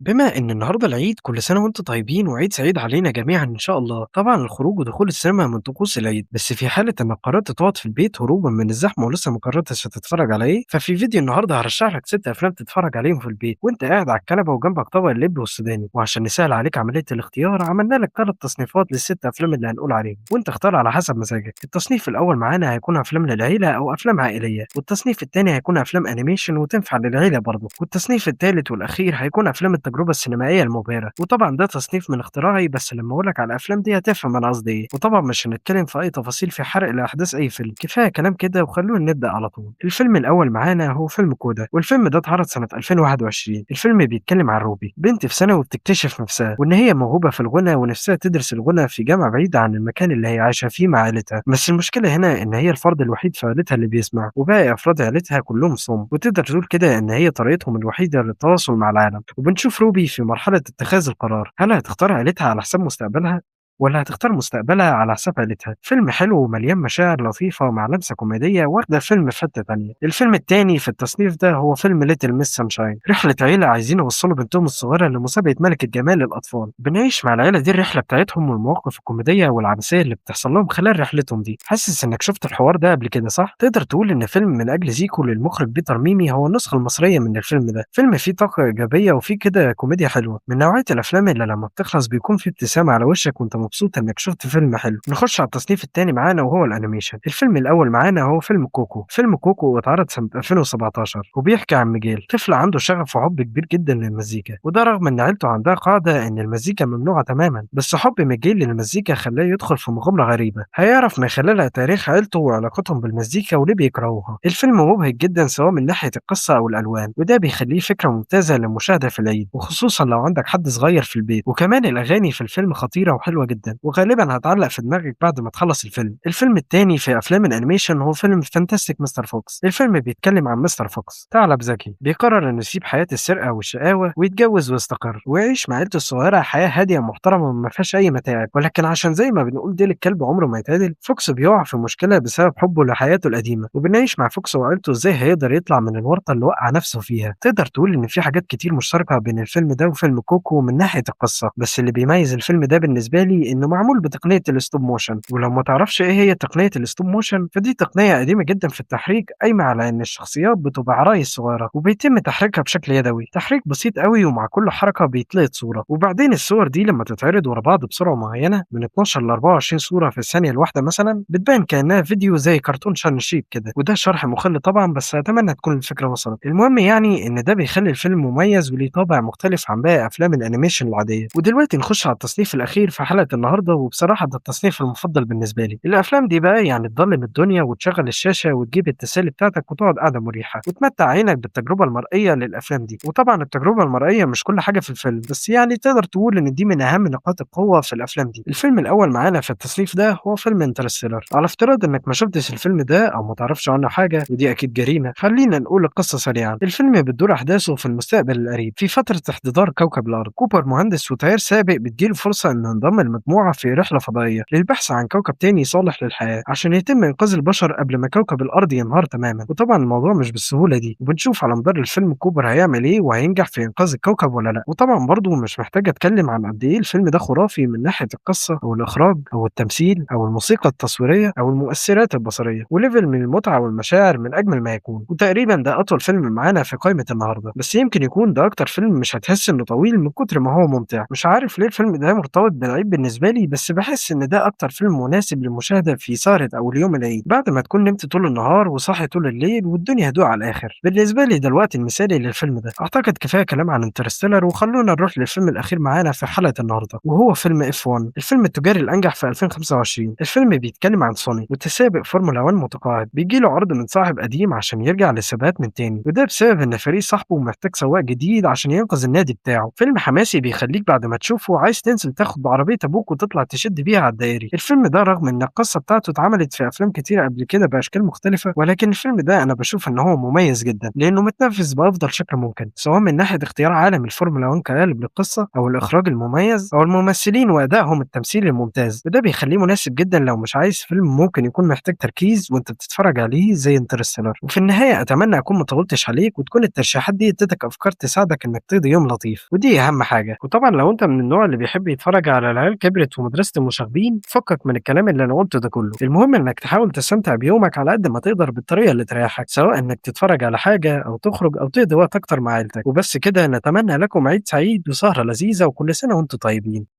بما إن النهارده العيد كل سنة وأنتم طيبين وعيد سعيد علينا جميعًا إن شاء الله، طبعًا الخروج ودخول السينما من طقوس العيد، بس في حالة إنك قررت تقعد في البيت هروبًا من الزحمة ولسه ما قررتش هتتفرج على إيه، ففي فيديو النهارده هارشح لك 6 أفلام تتفرج عليهم في البيت وأنت قاعد على الكنبة وجنبك طبق اللب والسوداني، وعشان نسهل عليك عملية الاختيار عملنا لك 3 تصنيفات لل6 أفلام اللي هنقول عليهم، وأنت اختار على حسب مزاجك. التصنيف الأول معانا هيكون أفلام للعيلة أو أفلام عائلية، والتصنيف التاني هيكون أفلام أنيميشن وتنفع للعيلة برضه، والتصنيف التالت والأخير هيكون أفلام التجربة السينمائية المبهرة، وطبعًا ده تصنيف من اختراعي بس لمّا أقول لك على الأفلام دي هتفهم أنا قصدي إيه، وطبعًا مش هنتكلم في أي تفاصيل في حرق لأحداث أي فيلم، كفاية كلام كده وخلونا نبدأ على طول. الفيلم الأول معانا هو فيلم كودا، والفيلم ده اتعرض سنة 2021. الفيلم بيتكلم عن روبي، بنت في ثانوي وبتكتشف نفسها وإن هي موهوبة في الغنا ونفسها تدرس الغنا في جامعة بعيدة عن المكان اللي هي عايشة فيه مع عيلتها، بس المشكلة هنا إن هي الفرد الوحيد في عيلتها اللي بيسمع، وباقي أفراد عيلتها كلهم صم، وتقدر تقول كده إن هي طريقتهم الوحيدة للتواصل مع العالم. وبنشوف روبي في مرحلة اتخاذ القرار، هل هتختار عيلتها على حساب مستقبلها والّا هتختار مستقبلها على حساب عيلتها؟ فيلم حلو ومليان مشاعر لطيفة مع لمسة كوميدية واخدة الفيلم في حتة تانية. الفيلم التاني في التصنيف ده هو فيلم Little Miss Sunshine، رحلة عيلة عايزين يوصلوا بنتهم الصغيرة لمسابقة ملكة جمال للأطفال، بنعيش مع العيلة دي الرحلة بتاعتهم والمواقف الكوميدية والعبثية اللي بتحصل لهم خلال رحلتهم دي. حاسس إنك شُفت الحوار ده قبل كده صح؟ تقدر تقول إن فيلم من أجل زيكو للمخرج بيتر ميمي هو النسخة المصرية من الفيلم ده، فيلم فيه طاقة إيجابية وفيه كده كوميديا حلوة، من نوعية الأفلام اللي لمّا بتخلص بيكون في ابتسامة على وشك وأنت مبسوط إنك شُفت فيلم حلو. نخش على التصنيف التاني معانا وهو الأنيميشن. الفيلم الأول معانا هو فيلم كوكو. فيلم كوكو اتعرض سنة 2017 وبيحكي عن ميجيل، طفل عنده شغف وحب كبير جدًا للمزيكا، وده رغم إن عيلته عندها قاعدة إن المزيكا ممنوعة تمامًا، بس حب ميجيل للمزيكا خلاه يدخل في مغامرة غريبة، هيعرف من خلالها تاريخ عيلته وعلاقتهم بالمزيكا وليه بيكرهوها. الفيلم مبهج جدًا سواء من ناحية القصة أو الألوان، وده بيخليه فكرة ممتازة للمشاهدة في العيد، وخصوصًا لو عندك حد صغير في البيت. وكمان الأغاني في الفيلم خطيرة وحلوة جدًا، وغالبًا هتعلق في دماغك بعد ما تخلص الفيلم. الفيلم التاني في أفلام الأنيميشن هو فيلم فانتاستيك مستر فوكس. الفيلم بيتكلم عن مستر فوكس، ثعلب ذكي بيقرر إنه يسيب حياة السرقة والشقاوة ويتجوز ويستقر ويعيش مع عيلته الصغيرة حياة هادية محترمة ما فيهاش أي متاعب، ولكن عشان زي ما بنقول ديل الكلب عمره ما يتعدل، فوكس بيقع في مشكلة بسبب حبه لحياته القديمة، وبنعيش مع فوكس وعيلته إزاي هيقدر يطلع من الورطة اللي وقع نفسه فيها. تقدر تقول إن في حاجات كتير مشتركة بين الفيلم ده وفيلم كوكو من ناحية القصة، بس اللي بيميز الفيلم ده بالنسبة لي إنه معمول بتقنية الستوب موشن. ولو ما تعرفش إيه هي تقنية الستوب موشن فدي تقنية قديمة جدا في التحريك، قايمة على إن الشخصيات بتبقى عرايس صغيرة وبيتم تحريكها بشكل يدوي، تحريك بسيط قوي ومع كل حركة بيتلقط صورة، وبعدين الصور دي لما تتعرض ورا بعض بسرعة معينة من 12 ل 24 صورة في الثانية الواحدة مثلا بتبان كأنها فيديو زي كرتون شان شيب كده. وده شرح مخل طبعا بس أتمنى تكون الفكرة وصلت. المهم يعني إن ده بيخلي الفيلم مميز وليه طابع مختلف عن باقي أفلام الأنيميشن العادية. ودلوقتي نخش على التصنيف الأخير في حلقة النهاردة، وبصراحة ده التصنيف المفضل بالنسبة لي. الأفلام دي بقى يعني تضلم الدنيا وتشغل الشاشة وتجيب التسالي بتاعتك وتقعد قاعدة مريحة وتمتع عينك بالتجربة المرئية للأفلام دي. وطبعا التجربة المرئية مش كل حاجة في الفيلم، بس يعني تقدر تقول إن دي من أهم نقاط القوة في الأفلام دي. الفيلم الأول معانا في التصنيف ده هو فيلم انترستيلر. على افتراض إنك ما شفتش الفيلم ده أو ما تعرفش عنه حاجة ودي أكيد جريمة، خلينا نقول القصة سريعا. الفيلم بتدور أحداثه في المستقبل القريب في فترة احتضار كوكب الأرض. كوبر مهندس وطيار سابق بتجيله فرصة إنه ينضم لمجموعة في رحلة فضائية للبحث عن كوكب تاني صالح للحياة عشان يتم إنقاذ البشر قبل ما كوكب الأرض ينهار تماما. وطبعا الموضوع مش بالسهولة دي، وبنشوف على مدار الفيلم كوبر هيعمل إيه وهينجح في إنقاذ الكوكب ولا لأ. وطبعا برضه مش محتاج أتكلم عن قد إيه الفيلم ده خرافي من ناحية القصة أو الإخراج أو التمثيل أو الموسيقى التصويرية أو المؤثرات البصرية، وليفل من المتعة والمشاعر من أجمل ما يكون. وتقريبا ده أطول فيلم معانا في قائمة النهاردة، بس يمكن يكون ده أكتر فيلم مش هتحس إنه طويل من كتر ما هو ممتع. مش عارف ليه الفيلم ده مرتبط بالعيد بالنسبة لي، بس بحس إن ده أكتر فيلم مناسب للمشاهدة في سهرة أو اليوم العيد بعد ما تكون نمت طول النهار وصاحي طول الليل والدنيا هدوء على الآخر. بالنسبة لي ده الوقت المثالي للفيلم ده. أعتقد كفاية كلام عن انترستيلر وخلونا نروح للفيلم الأخير معانا في حلقة النهاردة وهو فيلم F1، الفيلم التجاري الأنجح في 2025. الفيلم بيتكلم عن سوني متسابق فورمولا 1 متقاعد بيجيله عرض من صاحب قديم عشان يرجع للسباقات من تاني، وده بسبب إن فريق صاحبه محتاج سواق جديد عشان ينقذ النادي بتاعه. فيلم حماسي بيخليك بعد ما تشوفه عايز تنزل تاخد بعربية أبوك أبوك وتطلع تشد بيها على الدائري. الفيلم ده رغم إن القصة بتاعته اتعملت في أفلام كتيرة قبل كده بأشكال مختلفة، ولكن الفيلم ده أنا باشوف إن هو مميز جدًا، لإنه متنفّذ بأفضل شكل ممكن، سواء من ناحية اختيار عالم الفورمولا 1 كقالب للقصة، أو الإخراج المميز، أو الممثلين وأدائهم التمثيلي الممتاز، وده بيخلّيه مناسب جدًا لو مش عايز فيلم ممكن يكون محتاج تركيز وأنت بتتفرج عليه زي Interstellar. وفي النهاية أتمنى أكون ما طوّلتش عليك، وتكون الترشيحات دي ادّتك أفكار تساعدك إنك تقضي يوم لطيف، ودي أهم حاجة. وطبعًا لو أنت من النوع اللي بيحب يتفرج على العيال كبرت ومدرسة المشاغبين، فكك من الكلام اللي أنا قُلته ده كلّه، المهم إنك تحاول تستمتع بيومك على قد ما تقدر بالطريقة اللي تريحك، سواء إنك تتفرج على حاجة أو تخرج أو تقضي وقت أكتر مع عيلتك. وبس كده، نتمنى لكم عيد سعيد وسهرة لذيذة، وكل سنة وأنتم طيبين.